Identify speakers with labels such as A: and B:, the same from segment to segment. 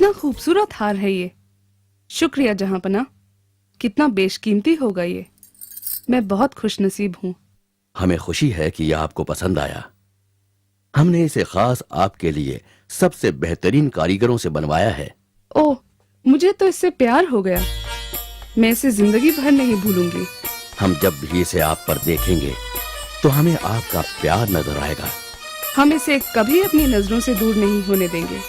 A: कितना खूबसूरत हार है ये। शुक्रिया जहांपना, कितना बेशकीमती होगा ये। मैं बहुत खुशनसीब हूँ।
B: हमें खुशी है कि यह आपको पसंद आया। हमने इसे खास आपके लिए सबसे बेहतरीन कारीगरों से बनवाया है।
A: ओह, मुझे तो इससे प्यार हो गया। मैं इसे जिंदगी भर नहीं भूलूंगी।
B: हम जब भी इसे आप पर देखेंगे तो हमें आपका प्यार नजर आएगा।
A: हम इसे कभी अपनी नजरों से दूर नहीं होने देंगे।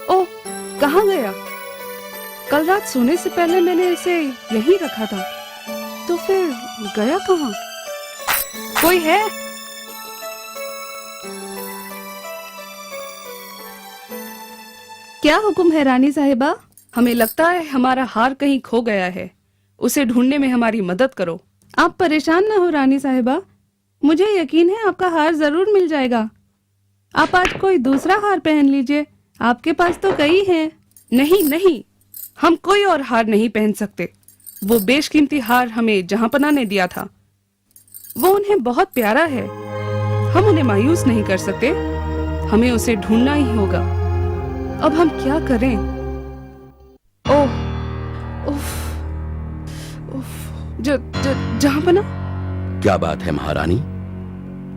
A: ओह, कहाँ गया? कल रात सोने से पहले मैंने इसे यहीं रखा था, तो फिर गया कहाँ? कोई है? क्या हुक्म है रानी साहिबा? हमें लगता है हमारा हार कहीं खो गया है। उसे ढूंढने में हमारी मदद करो। आप परेशान ना हो रानी साहिबा, मुझे यकीन है आपका हार जरूर मिल जाएगा। आप आज कोई दूसरा हार पहन लीजिए, आपके पास तो कई हैं। नहीं नहीं, हम कोई और हार नहीं पहन सकते। वो बेशकीमती हार हमें जहांपना ने दिया था। वो उन्हें बहुत प्यारा है। हम उन्हें मायूस नहीं कर सकते। हमें उसे ढूंढना ही होगा। अब हम क्या करें? ओह, उफ, उफ, जहांपना।
B: क्या बात है महारानी,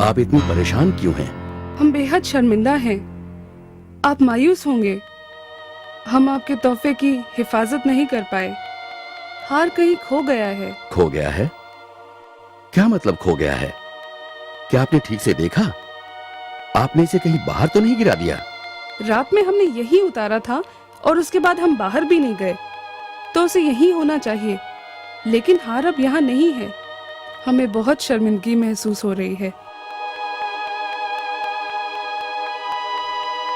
B: आप इतनी परेशान क्यों हैं?
A: हम बेहद शर्मिंदा हैं। आप मायूस होंगे। हम आपके तोहफे की हिफाजत नहीं कर पाए। हार कहीं खो गया है।
B: खो गया है? क्या मतलब खो गया है? क्या आपने ठीक से देखा? आपने इसे कहीं बाहर तो नहीं गिरा दिया?
A: रात में हमने यही उतारा था और उसके बाद हम बाहर भी नहीं गए, तो उसे यही होना चाहिए। लेकिन हार अब यहाँ नहीं है। हमें बहुत शर्मिंदगी महसूस हो रही है।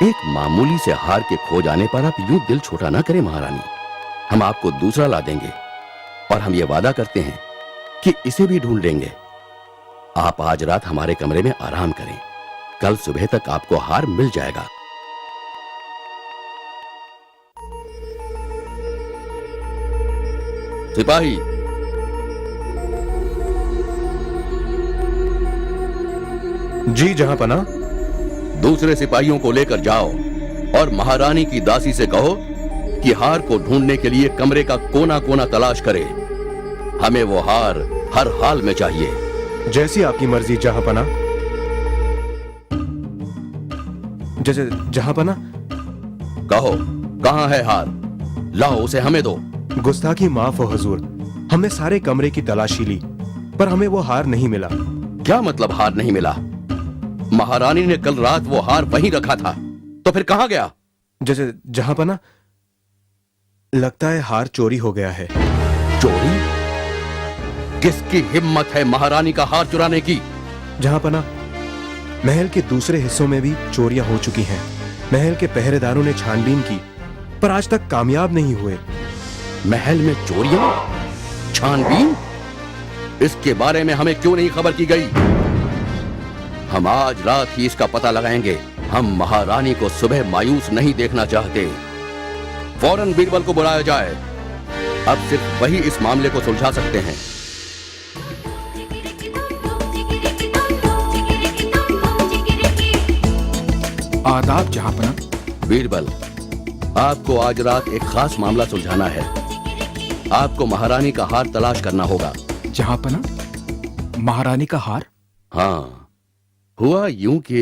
B: एक मामूली से हार के खो जाने पर आप यूं दिल छोटा ना करें महारानी। हम आपको दूसरा ला देंगे और हम ये वादा करते हैं कि इसे भी ढूंढ लेंगे। आप आज रात हमारे कमरे में आराम करें। कल सुबह तक आपको हार मिल जाएगा। सिपाही,
C: जी जहांपना।
B: दूसरे सिपाहियों को लेकर जाओ और महारानी की दासी से कहो कि हार को ढूंढने के लिए कमरे का कोना कोना तलाश करे। हमें वो हार हर हाल में चाहिए।
C: जैसी आपकी मर्जी जहांपना। जहांपना।
B: कहो, कहां है हार? लाओ उसे हमें दो।
C: गुस्ताखी माफ हो हुजूर, हमने सारे कमरे की तलाशी ली पर हमें वो हार नहीं मिला।
B: क्या मतलब हार नहीं मिला? महारानी ने कल रात वो हार वहीं रखा था, तो फिर कहां गया?
C: जहांपना, लगता है हार चोरी हो गया है।
B: चोरी? किसकी हिम्मत है महारानी का हार चुराने की?
C: जहांपना, महल के दूसरे हिस्सों में भी चोरियां हो चुकी हैं। महल के पहरेदारों ने छानबीन की पर आज तक कामयाब नहीं हुए।
B: महल में चोरियां? छानबीन? इसके बारे में हमें क्यों नहीं खबर की गई? हम आज रात ही इसका पता लगाएंगे। हम महारानी को सुबह मायूस नहीं देखना चाहते। फौरन बीरबल को बुलाया जाए। अब सिर्फ वही इस मामले को सुलझा सकते हैं।
D: आदाब जहांपना।
B: बीरबल, आपको आज रात एक खास मामला सुलझाना है। आपको महारानी का हार तलाश करना होगा।
D: जहांपना, महारानी का हार?
B: हाँ, हुआ यूं कि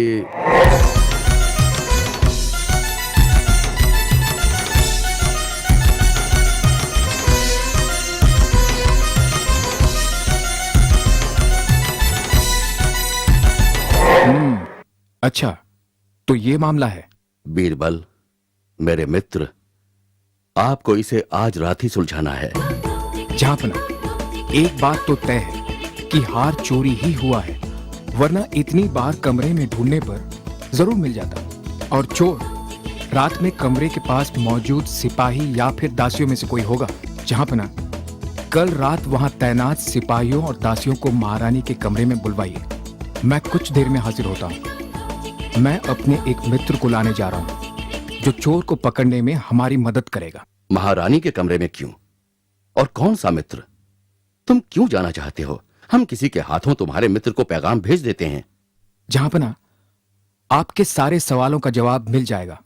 D: अच्छा, तो ये मामला है।
B: बीरबल, मेरे मित्र, आपको इसे आज रात ही सुलझाना है।
D: जहांपना, एक बात तो तय है कि हार चोरी ही हुआ है, वरना इतनी बार कमरे में ढूंढने पर जरूर मिल जाता। और चोर रात में कमरे के पास मौजूद सिपाही या फिर दासियों में से कोई होगा। जहांपना, कल रात वहां तैनात सिपाहियों और दासियों को महारानी के कमरे में बुलवाइए मैं कुछ देर में हाजिर होता हूँ। मैं अपने एक मित्र को लाने जा रहा हूँ जो चोर को पकड़ने में हमारी मदद करेगा।
B: महारानी के कमरे में क्यों? और कौन सा मित्र? तुम क्यों जाना चाहते हो? हम किसी के हाथों तुम्हारे मित्र को पैगाम भेज देते हैं।
D: जहांपना, आपके सारे सवालों का जवाब मिल जाएगा।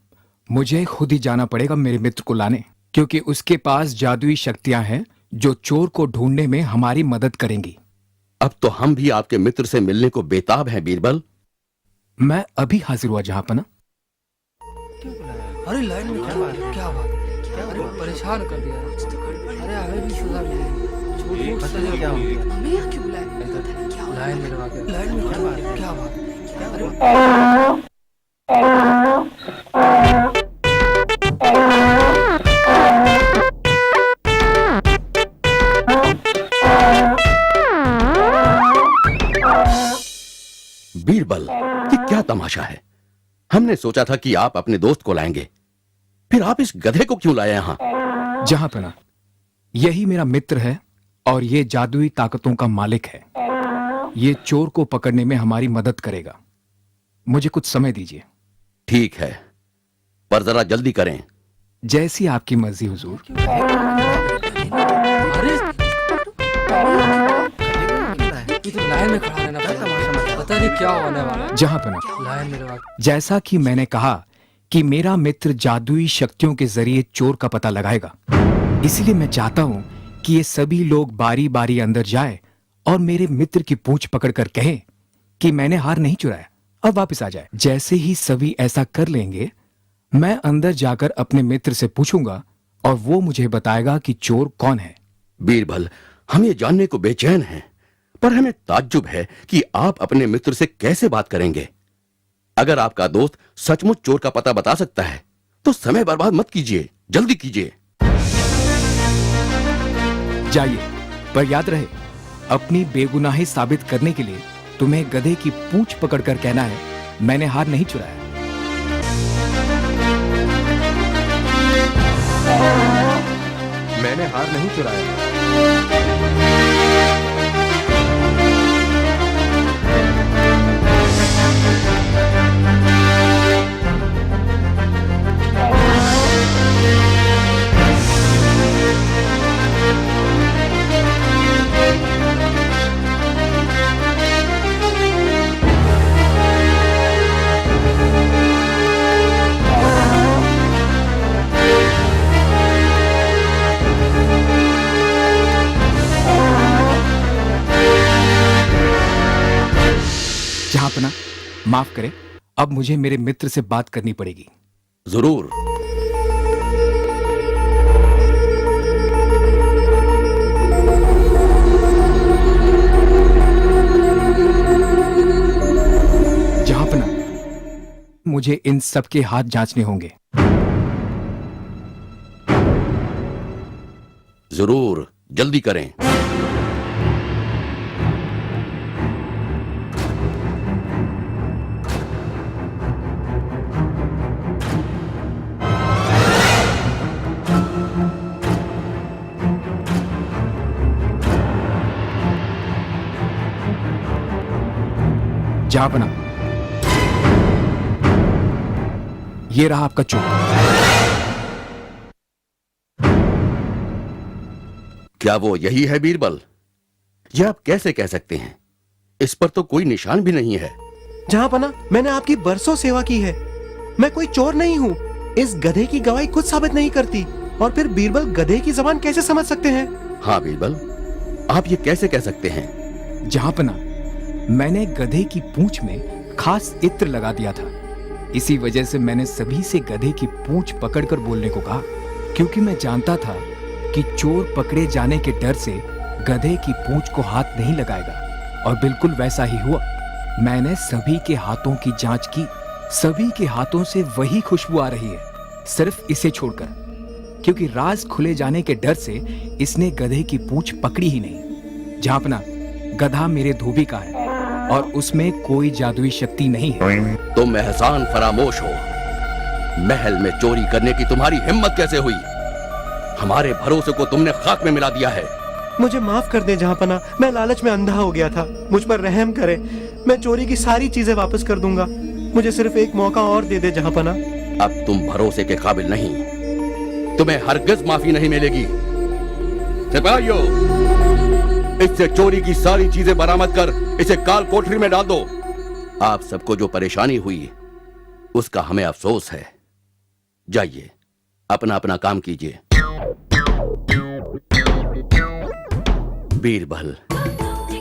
D: मुझे खुद ही जाना पड़ेगा मेरे मित्र को लाने, क्योंकि उसके पास जादुई शक्तियां हैं जो चोर को ढूंढने में हमारी मदद करेंगी।
B: अब तो हम भी आपके मित्र से मिलने को बेताब हैं बीरबल।
D: मैं अभी हाजिर हुआ जहांपना।
E: अरे लाइन में क्या बात अरे परेशान कर दिया। अरे हमें भी सुधा मिली, पता नहीं क्या हो गया।
A: हमें यहाँ क्यों बुलाया?
E: लाइन में लगा के, लाइन में क्या बात अरे
B: बीरबल, ये क्या तमाशा है? हमने सोचा था कि आप अपने दोस्त को लाएंगे, फिर आप इस गधे को क्यों लाए यहाँ?
D: जहांपना, यही मेरा मित्र है और ये जादुई ताकतों का मालिक है। ये चोर को पकड़ने में हमारी मदद करेगा। मुझे कुछ समय दीजिए।
B: ठीक है, पर जरा जल्दी करें।
D: जैसी आपकी मर्जी हुजूर।
E: अरे ये तो लाइन में खड़ा रहना पड़ेगा, पता नहीं क्या होने वाला है।
D: जहांपना,
E: लाइन में लगा के,
D: जैसा कि मैंने कहा कि मेरा मित्र जादुई शक्तियों के जरिए चोर का पता लगाएगा, इसलिए मैं चाहता हूं कि ये सभी लोग बारी बारी अंदर जाए और मेरे मित्र की पूंछ पकड़कर कहें कि मैंने हार नहीं चुराया, अब वापस आ जाए। जैसे ही सभी ऐसा कर लेंगे, मैं अंदर जाकर अपने मित्र से पूछूंगा और वो मुझे बताएगा कि चोर कौन है।
B: बीरबल, हम ये जानने को बेचैन हैं, पर हमें ताज्जुब है कि आप अपने मित्र से कैसे बात करेंगे। अगर आपका दोस्त सचमुच चोर का पता बता सकता है तो समय बर्बाद मत कीजिए, जल्दी कीजिए।
D: जाइए, पर याद रहे, अपनी बेगुनाही साबित करने के लिए तुम्हें गधे की पूंछ पकड़कर कहना है, मैंने हार नहीं चुराया।
C: मैंने हार नहीं चुराया।
D: जहांपना, माफ करें, अब मुझे मेरे मित्र से बात करनी पड़ेगी।
B: जरूर।
D: जहांपना, मुझे इन सबके हाथ जांचने होंगे।
B: जरूर, जल्दी करें।
D: जहांपना, ये रहा आपका चोर।
B: क्या वो यही है बीरबल? यह आप कैसे कह सकते हैं? इस पर तो कोई निशान भी नहीं है।
C: जहांपना, मैंने आपकी बरसों सेवा की है, मैं कोई चोर नहीं हूँ। इस गधे की गवाही कुछ साबित नहीं करती, और फिर बीरबल गधे की जबान कैसे समझ सकते हैं?
B: हाँ बीरबल, आप ये कैसे कह सकते हैं?
D: जहांपना, मैंने गधे की पूंछ में खास इत्र लगा दिया था। इसी वजह से मैंने सभी से गधे की पूंछ पकड़कर बोलने को कहा, क्योंकि मैं जानता था कि चोर पकड़े जाने के डर से गधे की पूंछ को हाथ नहीं लगाएगा। और बिल्कुल वैसा ही हुआ। मैंने सभी के हाथों की जांच की, सभी के हाथों से वही खुशबू आ रही है, सिर्फ इसे छोड़कर, क्योंकि राज खुले जाने के डर से इसने गधे की पूंछ पकड़ी ही नहीं। जहांपना, गधा मेरे धोबी का है और उसमें कोई जादुई शक्ति नहीं है।
B: तुम एहसान फरामोश हो। महल में चोरी करने की तुम्हारी हिम्मत कैसे हुई? हमारे भरोसे को तुमने खाक में मिला दिया है।
C: मुझे माफ कर दे जहांपना, मैं लालच में अंधा हो गया था, मुझ पर रहम करें। मैं चोरी की सारी चीजें वापस कर दूंगा, मुझे सिर्फ एक मौका और दे दे जहांपना।
B: अब तुम भरोसे के काबिल नहीं, तुम्हें हरगिज माफी नहीं मिलेगी। सिपाहियों, इससे चोरी की सारी चीजें बरामद कर इसे काल कोठरी में डाल दो। आप सबको जो परेशानी हुई उसका हमें अफसोस है। जाइए, अपना अपना काम कीजिए। बीरबल,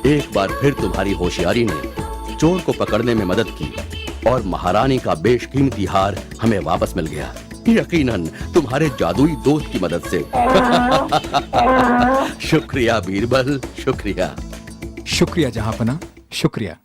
B: एक बार फिर तुम्हारी होशियारी ने चोर को पकड़ने में मदद की और महारानी का बेशकीमती हार हमें वापस मिल गया, यकीनन तुम्हारे जादुई दोस्त की मदद से। शुक्रिया बीरबल, शुक्रिया।
D: शुक्रिया जहांपना, शुक्रिया।